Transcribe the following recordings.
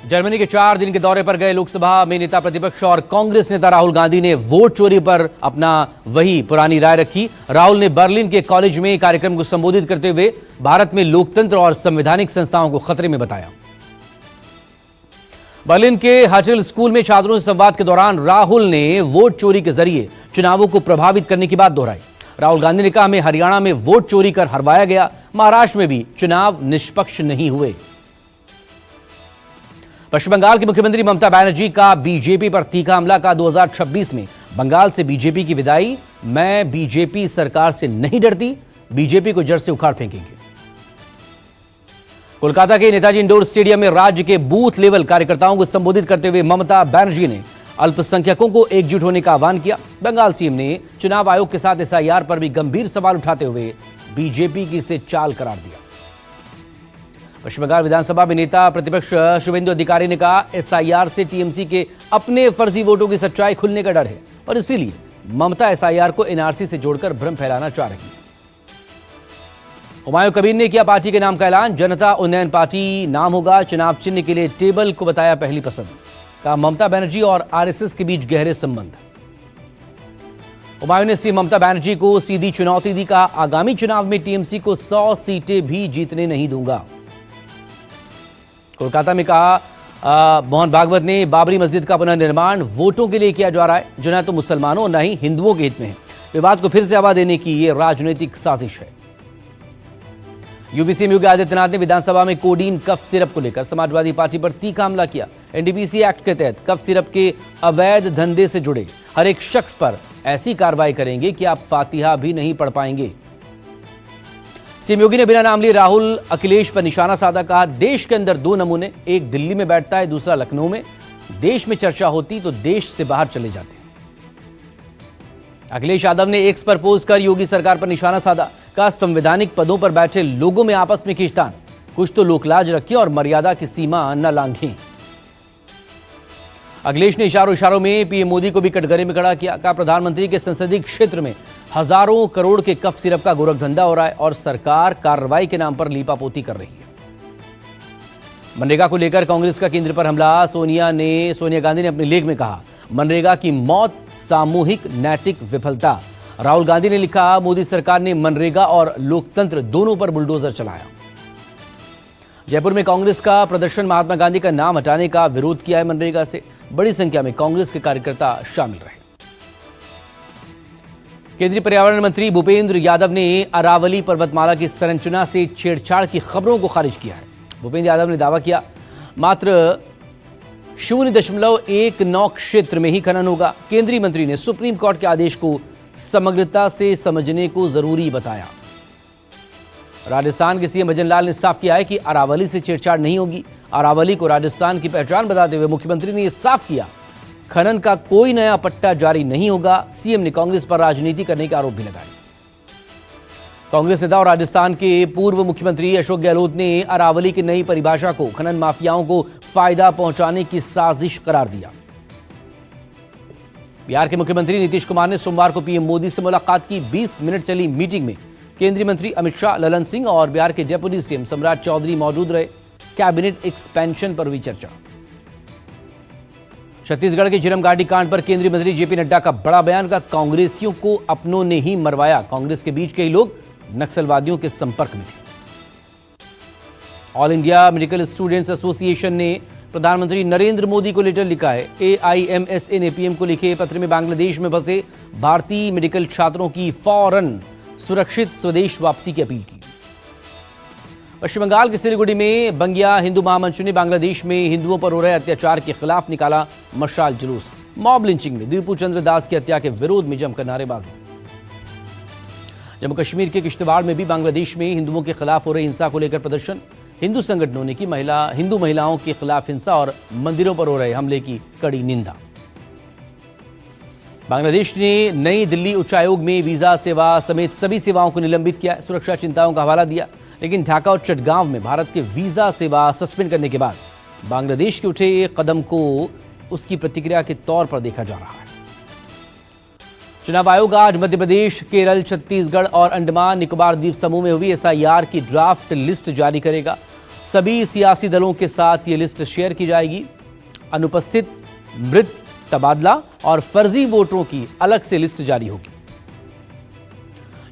Germany के 4 दिन के दौरे पर गए लोकसभा में नेता प्रतिपक्ष और कांग्रेस नेता राहुल गांधी ने वोट चोरी पर अपना वही पुरानी राय रखी। राहुल ने बर्लिन के कॉलेज में कार्यक्रम को संबोधित करते हुए भारत में लोकतंत्र और संवैधानिक संस्थाओं को खतरे में बताया। बर्लिन के हटल स्कूल में छात्रों से संवाद के दौरान राहुल ने वोट चोरी के जरिए चुनावों को प्रभावित करने की बात दोहराई। राहुल गांधी ने कहा, हमें हरियाणा में वोट चोरी कर हरवाया गया, महाराष्ट्र में भी चुनाव निष्पक्ष नहीं हुए। पश्चिम बंगाल की मुख्यमंत्री ममता बनर्जी का बीजेपी पर तीखा हमला का 2026 में बंगाल से बीजेपी की विदाई। मैं बीजेपी सरकार से नहीं डरती, बीजेपी को जड़ से उखाड़ फेंकेंगे। कोलकाता के नेताजी इंडोर स्टेडियम में राज्य के बूथ लेवल कार्यकर्ताओं को संबोधित करते हुए ममता बनर्जी ने अल्पसंख्यकों को एकजुट होने का आह्वान किया। बंगाल सीएम ने चुनाव आयोग के साथ एसआईआर पर भी गंभीर सवाल उठाते हुए बीजेपी की इसे चाल करार दिया। पश्चिम बंगाल विधानसभा में नेता प्रतिपक्ष शुभेंदु अधिकारी ने कहा, एसआईआर से टीएमसी के अपने फर्जी वोटों की सच्चाई खुलने का डर है और इसीलिए ममता एसआईआर को एनआरसी से जोड़कर भ्रम फैलाना चाह रही है। हुमायूं कबीर ने किया पार्टी के नाम का ऐलान। जनता उन्नयन पार्टी नाम होगा, चुनाव चिन्ह के लिए टेबल को बताया पहली पसंद। कहा, ममता बनर्जी और आरएसएस के बीच गहरे संबंध। हुमायूं ने सीएम ममता बनर्जी को सीधी चुनौती दी। कहा, आगामी चुनाव में टीएमसी को 100 सीटें भी जीतने नहीं दूंगा। कोलकाता में कहा, मोहन भागवत ने बाबरी मस्जिद का पुनर्निर्माण वोटों के लिए किया जा रहा है, जो न तो मुसलमानों न ही हिंदुओं के हित में है। विवाद को फिर से हवा देने की यह राजनीतिक साजिश है। यूपी सीएम योगी आदित्यनाथ ने विधानसभा में कोडीन कफ सिरप को लेकर समाजवादी पार्टी पर तीखा हमला किया। एनडीपीसी एक्ट के तहत कफ सिरप के अवैध धंधे से जुड़े हर एक शख्स पर ऐसी कार्रवाई करेंगे कि आप फातिहा भी नहीं पढ़ पाएंगे। सीएम योगी ने बिना नाम लिए राहुल अखिलेश पर निशाना साधा। कहा, देश के अंदर 2 नमूने, एक दिल्ली में बैठता है, दूसरा लखनऊ में। देश में चर्चा होती तो देश से बाहर चले जाते। अखिलेश यादव ने एक्स पर पोस्ट कर योगी सरकार पर निशाना साधा। कहा, संवैधानिक पदों पर बैठे लोगों में आपस में खींचतान, कुछ तो लोकलाज रखिए और मर्यादा की सीमा न लांघें। अखिलेश ने इशारों में पीएम मोदी को भी कटघरे में खड़ा किया। कहा, प्रधानमंत्री के संसदीय क्षेत्र में हजारों करोड़ के कफ सिरप का गोरख धंधा हो रहा है और सरकार कार्रवाई के नाम पर लीपापोती कर रही है। मनरेगा को लेकर कांग्रेस का केंद्र पर हमला। सोनिया गांधी ने अपने लेख में कहा, मनरेगा की मौत सामूहिक नैतिक विफलता। राहुल गांधी ने लिखा, मोदी सरकार ने मनरेगा और लोकतंत्र दोनों पर बुलडोजर चलाया। जयपुर में कांग्रेस का प्रदर्शन, महात्मा गांधी का नाम हटाने का विरोध किया है मनरेगा से। बड़ी संख्या में कांग्रेस के कार्यकर्ता शामिल रहे। केंद्रीय पर्यावरण मंत्री भूपेंद्र यादव ने अरावली पर्वतमाला की संरचना से छेड़छाड़ की खबरों को खारिज किया है। भूपेंद्र यादव ने दावा किया, मात्र 0.19 क्षेत्र में ही खनन होगा। केंद्रीय मंत्री ने सुप्रीम कोर्ट के आदेश को समग्रता से समझने को जरूरी बताया। राजस्थान के सीएम भजन लाल ने साफ किया है कि अरावली से छेड़छाड़ नहीं होगी। अरावली को राजस्थान की पहचान बताते हुए मुख्यमंत्री ने यह साफ किया, खनन का कोई नया पट्टा जारी नहीं होगा। सीएम ने कांग्रेस पर राजनीति करने के आरोप भी लगाए। कांग्रेस नेता और राजस्थान के पूर्व मुख्यमंत्री अशोक गहलोत ने अरावली की नई परिभाषा को खनन माफियाओं को फायदा पहुंचाने की साजिश करार दिया। बिहार के मुख्यमंत्री नीतीश कुमार ने सोमवार को पीएम मोदी से मुलाकात की। 20 मिनट चली मीटिंग में केंद्रीय मंत्री अमित शाह, ललन सिंह और बिहार के डेप्यूटी सीएम सम्राट चौधरी मौजूद रहे। कैबिनेट एक्सपेंशन पर हुई चर्चा। छत्तीसगढ़ के झीरम घाटी कांड पर केंद्रीय मंत्री जेपी नड्डा का बड़ा बयान। का कांग्रेसियों को अपनों ने ही मरवाया, कांग्रेस के बीच कई लोग नक्सलवादियों के संपर्क में थे। All India medical students association ने प्रधानमंत्री नरेंद्र मोदी को लेटर लिखा है। एआईएमएसए ने पीएम को लिखे पत्र में बांग्लादेश में फंसे भारतीय मेडिकल छात्रों की फौरन सुरक्षित स्वदेश वापसी की अपील की। पश्चिम बंगाल के सिलीगुड़ी में बंगिया हिंदू महामंच ने बांग्लादेश में हिंदुओं पर हो रहे अत्याचार के खिलाफ निकाला मशाल जुलूस। मॉब लिंचिंग में दीपू चंद्र दास की हत्या के विरोध में जमकर नारेबाजी। जम्मू कश्मीर के किश्तवाड़ में भी बांग्लादेश में हिंदुओं के खिलाफ हो रही हिंसा को लेकर प्रदर्शन। हिंदू संगठनों ने की हिंदू महिलाओं के खिलाफ हिंसा और मंदिरों पर हो रहे हमले की कड़ी निंदा। बांग्लादेश ने नई दिल्ली उच्चायोग में वीजा सेवा समेत सभी सेवाओं को निलंबित किया। सुरक्षा चिंताओं का हवाला दिया, लेकिन ढाका और चटगांव में भारत के वीजा सेवा सस्पेंड करने के बाद बांग्लादेश के उठे कदम को उसकी प्रतिक्रिया के तौर पर देखा जा रहा है। चुनाव आयोग आज मध्य प्रदेश, केरल, छत्तीसगढ़ और अंडमान निकोबार द्वीप समूह में हुई एसआईआर की ड्राफ्ट लिस्ट जारी करेगा। सभी सियासी दलों के साथ ये लिस्ट शेयर की जाएगी। अनुपस्थित, मृत, तबादला और फर्जी वोटरों की अलग से लिस्ट जारी होगी।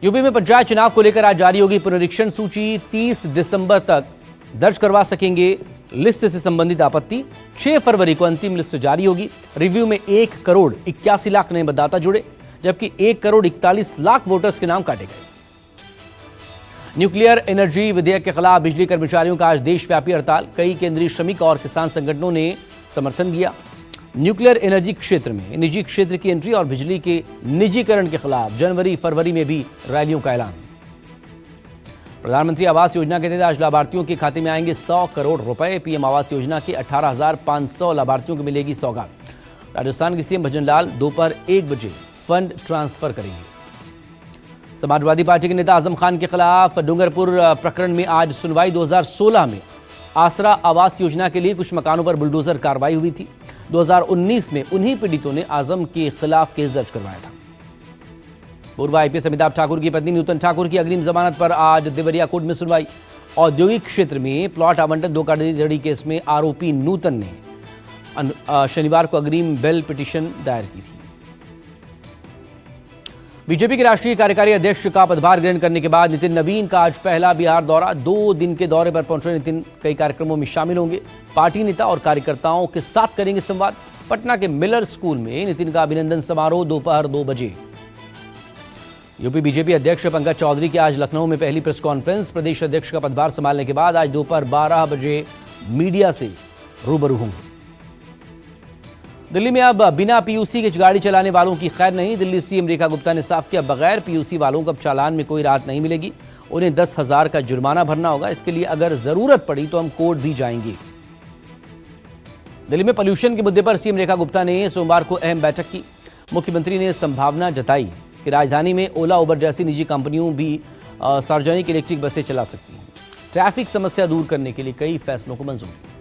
यूपी में पंचायत चुनाव को लेकर आज जारी होगी पुनरीक्षण सूची। 30 दिसंबर तक दर्ज करवा सकेंगे लिस्ट से संबंधित आपत्ति। 6 फरवरी को अंतिम लिस्ट जारी होगी। रिव्यू में 1 करोड़ 81 लाख नए मतदाता जुड़े, जबकि 1 करोड़ 41 लाख वोटर्स के नाम काटे गए। न्यूक्लियर एनर्जी विधेयक के खिलाफ बिजली कर्मचारियों का आज देशव्यापी हड़ताल। कई केंद्रीय श्रमिक और किसान संगठनों ने समर्थन दिया। न्यूक्लियर एनर्जी क्षेत्र में निजी क्षेत्र की एंट्री और बिजली के निजीकरण के खिलाफ जनवरी फरवरी में भी रैलियों का ऐलान। प्रधानमंत्री आवास योजना के तहत आज लाभार्थियों के खाते में आएंगे 100 करोड़ रुपए। पीएम आवास योजना के 18,500 लाभार्थियों को मिलेगी सौगात। राजस्थान के सीएम भजनलाल दोपहर 1 बजे फंड ट्रांसफर करेंगे। समाजवादी पार्टी के नेता आजम खान के खिलाफ डूंगरपुर प्रकरण में आज सुनवाई। 2016 में आसरा आवास योजना के लिए कुछ मकानों पर बुलडोजर कार्रवाई हुई थी। 2019 में उन्हीं पीड़ितों ने आजम के खिलाफ केस दर्ज करवाया था। पूर्व आईपीएस अमिताभ ठाकुर की पत्नी नूतन ठाकुर की अग्रिम जमानत पर आज देवरिया कोर्ट में सुनवाई। औद्योगिक क्षेत्र में प्लॉट आवंटन धोखाधड़ी केस में आरोपी नूतन ने शनिवार को अग्रिम बेल पिटीशन दायर की थी। बीजेपी के राष्ट्रीय कार्यकारी अध्यक्ष का पदभार ग्रहण करने के बाद नितिन नवीन का आज पहला बिहार दौरा। 2 दिन के दौरे पर पहुंचे नितिन कई कार्यक्रमों में शामिल होंगे। पार्टी नेता और कार्यकर्ताओं के साथ करेंगे संवाद। पटना के मिलर स्कूल में नितिन का अभिनंदन समारोह दोपहर 2 बजे। यूपी बीजेपी अध्यक्ष पंकज चौधरी की आज लखनऊ में पहली प्रेस कॉन्फ्रेंस। प्रदेश अध्यक्ष का पदभार संभालने के बाद आज दोपहर 12 बजे मीडिया से रूबरू होंगे। दिल्ली में अब बिना पीयूसी के गाड़ी चलाने वालों की खैर नहीं। दिल्ली सीएम रेखा गुप्ता ने साफ किया, बगैर पीयूसी वालों को अब चालान में कोई राहत नहीं मिलेगी। उन्हें 10,000 का जुर्माना भरना होगा। इसके लिए अगर जरूरत पड़ी तो हम कोर्ट भी जाएंगे। दिल्ली में पॉल्यूशन के मुद्दे पर सीएम रेखा गुप्ता ने सोमवार को अहम बैठक की। मुख्यमंत्री ने संभावना जताई कि राजधानी में ओला उबर जैसी निजी कंपनियों भी सार्वजनिक इलेक्ट्रिक बसें चला सकती हैं। ट्रैफिक समस्या दूर करने के लिए कई फैसलों को मंजूरी।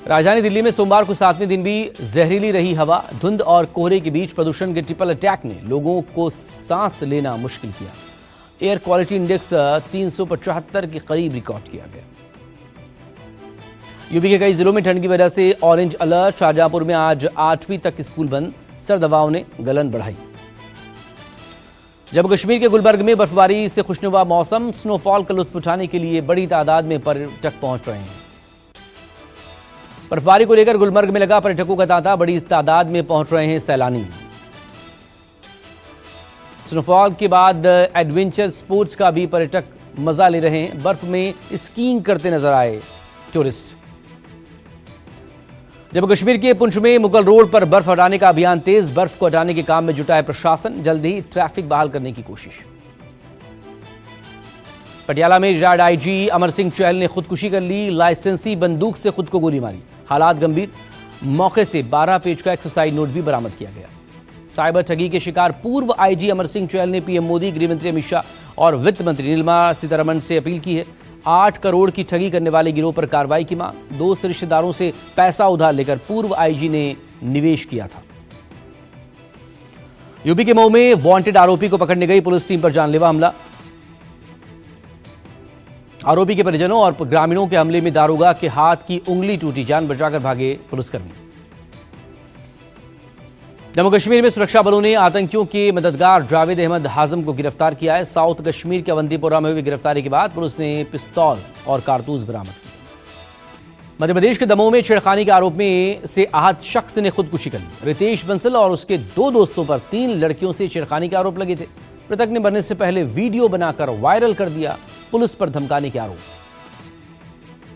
राजधानी दिल्ली में सोमवार को 7वें दिन भी जहरीली रही हवा। धुंध और कोहरे के बीच प्रदूषण के ट्रिपल अटैक ने लोगों को सांस लेना मुश्किल किया। एयर क्वालिटी इंडेक्स 375 के करीब रिकॉर्ड किया गया। यूपी के कई जिलों में ठंड की वजह से ऑरेंज अलर्ट। शाहजहांपुर में आज 8वीं तक स्कूल बंद। सर्द हवाओं ने गलन बढ़ाई। जम्मू कश्मीर के गुलबर्ग में बर्फबारी से खुशनुमा मौसम। स्नोफॉल का लुत्फ उठाने के लिए बड़ी तादाद में पर्यटक पहुंच रहे हैं। बर्फबारी को लेकर गुलमर्ग में लगा पर्यटकों का तांता। बड़ी तादाद में पहुंच रहे हैं सैलानी। स्नोफॉल के बाद एडवेंचर स्पोर्ट्स का भी पर्यटक मजा ले रहे हैं। बर्फ में स्कीइंग करते नजर आए टूरिस्ट। जम्मू कश्मीर के पुंछ में मुगल रोड पर बर्फ हटाने का अभियान तेज। बर्फ को हटाने के काम में जुटा है प्रशासन। जल्द ही ट्रैफिक बहाल करने की कोशिश। पटियाला में रिटायर्ड आईजी अमर सिंह चहल ने खुदकुशी कर ली। लाइसेंसी बंदूक से खुद को गोली मारी। हालात गंभीर। मौके से 12 पेज का एक्सरसाइज नोट भी बरामद किया गया। साइबर ठगी के शिकार पूर्व आईजी अमर सिंह चहल ने पीएम मोदी, गृह मंत्री अमित शाह और वित्त मंत्री निर्मला सीतारमण से अपील की है। 8 करोड़ की ठगी करने वाले गिरोह पर कार्रवाई की मांग। 2 रिश्तेदारों से पैसा उधार लेकर पूर्व आईजी ने निवेश किया था। यूपी के मऊ में वांटेड आरोपी को पकड़ने गई पुलिस टीम पर जानलेवा हमला। आरोपी के परिजनों और ग्रामीणों के हमले में दारोगा के हाथ की उंगली टूटी। जान बचाकर भागे पुलिसकर्मी। जम्मू कश्मीर में सुरक्षा बलों ने आतंकियों के मददगार जावेद अहमद हाजम को गिरफ्तार किया है। साउथ कश्मीर के अवंतीपोरा में हुई गिरफ्तारी के बाद पुलिस ने पिस्तौल और कारतूस बरामद किए। मध्य प्रदेश के दमोह में छेड़खानी के आरोप में से आहत शख्स ने खुदकुशी कर ली। रितेश बंसल और उसके 2 दोस्तों पर 3 लड़कियों से छेड़खानी के आरोप लगे थे। मृतक ने मरने से पहले वीडियो बनाकर वायरल कर दिया। पुलिस पर धमकाने के आरोप।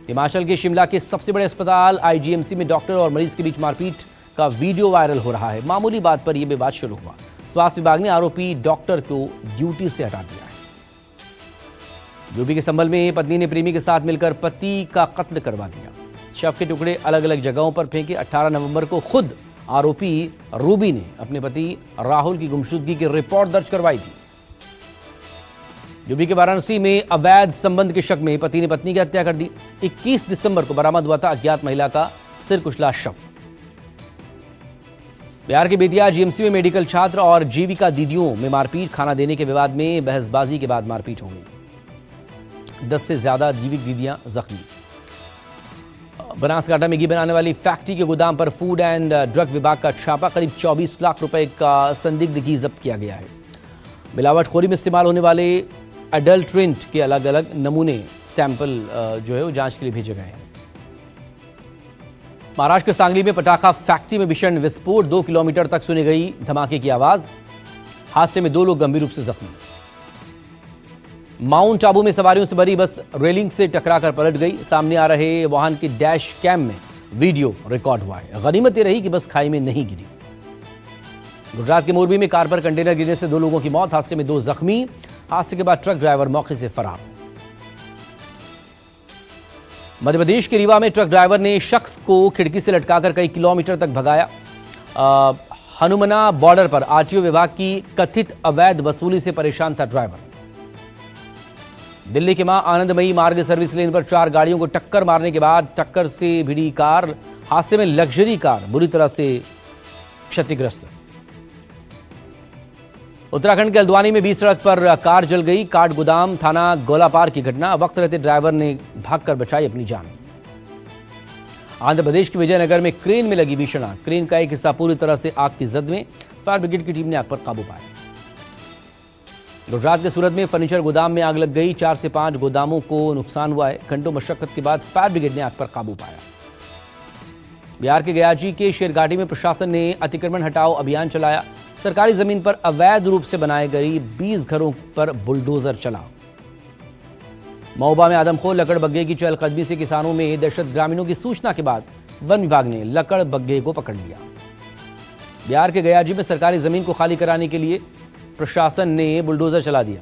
हिमाचल के शिमला के सबसे बड़े अस्पताल आईजीएमसी में डॉक्टर और मरीज के बीच मारपीट का वीडियो वायरल हो रहा है। मामूली बात पर यह विवाद शुरू हुआ। स्वास्थ्य विभाग ने आरोपी डॉक्टर को ड्यूटी से हटा दिया है। यूपी के संभल में पत्नी ने प्रेमी के साथ मिलकर पति का कत्ल करवा दिया। शव के टुकड़े अलग अलग जगहों पर फेंके। 18 नवंबर को खुद आरोपी रूबी ने अपने पति राहुल की गुमशुदगी की रिपोर्ट दर्ज करवाई थी। यूपी के वाराणसी में अवैध संबंध के शक में पति ने पत्नी की हत्या कर दी। 21 दिसंबर को बरामद हुआ था अज्ञात महिला का सिर कुचला शव। बिहार के बेतिया जीएमसी में मेडिकल छात्र और जीविका दीदियों में मारपीट। खाना देने के विवाद में बहसबाजी के बाद मारपीट हो गई। 10 से ज्यादा जीवित दीदियां जख्मी। बनासकांठा में घी बनाने वाली फैक्ट्री के गोदाम पर फूड एंड ड्रग विभाग का छापा, करीब 24 लाख रुपए का संदिग्ध घी जब्त किया गया है। मिलावटखोरी में इस्तेमाल होने वाले एडल्ट्रेंट के अलग अलग नमूने सैंपल जो है वो जांच के लिए भेजे गए हैं। महाराष्ट्र के सांगली में पटाखा फैक्ट्री में भीषण विस्फोट, 2 किलोमीटर तक सुनी गई धमाके की आवाज। हादसे में 2 लोग गंभीर रूप से जख्मी। माउंट आबू में सवारियों से भरी बस रेलिंग से टकराकर पलट गई। सामने आ रहे वाहन के डैश कैम में वीडियो रिकॉर्ड हुआ है। गनीमत यह रही कि बस खाई में नहीं गिरी। गुजरात के मोरबी में कार पर कंटेनर गिरने से 2 लोगों की मौत, हादसे में 2 जख्मी। हादसे के बाद ट्रक ड्राइवर मौके से फरार। मध्य प्रदेश के रीवा में ट्रक ड्राइवर ने शख्स को खिड़की से लटकाकर कई किलोमीटर तक भगाया। हनुमना बॉर्डर पर आरटीओ विभाग की कथित अवैध वसूली से परेशान था ड्राइवर। दिल्ली के मां आनंदमयी मार्ग सर्विस लेन पर 4 गाड़ियों को टक्कर मारने के बाद टक्कर से भिड़ी कार। हादसे में लग्जरी कार बुरी तरह से क्षतिग्रस्त। उत्तराखंड के हल्द्वानी में बीच सड़क पर कार जल गई। काठ गोदाम थाना गोलापार की घटना, वक्त रहते ड्राइवर ने भागकर बचाई अपनी जान। आंध्र प्रदेश के विजयनगर में क्रेन में लगी भीषण आग, क्रेन का एक हिस्सा पूरी तरह से आग की जद में। फायर ब्रिगेड की टीम ने आग पर काबू पाया। गुजरात के सूरत में फर्नीचर गोदाम में आग लग गई, 4 से 5 गोदामों को नुकसान हुआ है। घंटों मशक्कत के बाद फायर ब्रिगेड ने आग पर काबू पाया। बिहार के गयाची के शेरघाटी में प्रशासन ने अतिक्रमण हटाओ अभियान चलाया। सरकारी जमीन पर अवैध रूप से बनाए गए 20 घरों पर बुलडोजर चला। महोबा में आदमखोर लकड़ बग्घे की चहलकदमी से किसानों में दहशत। ग्रामीणों की सूचना के बाद वन विभाग ने लकड़ बग्घे को पकड़ लिया। बिहार के गयाजी में सरकारी जमीन को खाली कराने के लिए प्रशासन ने बुलडोजर चला दिया।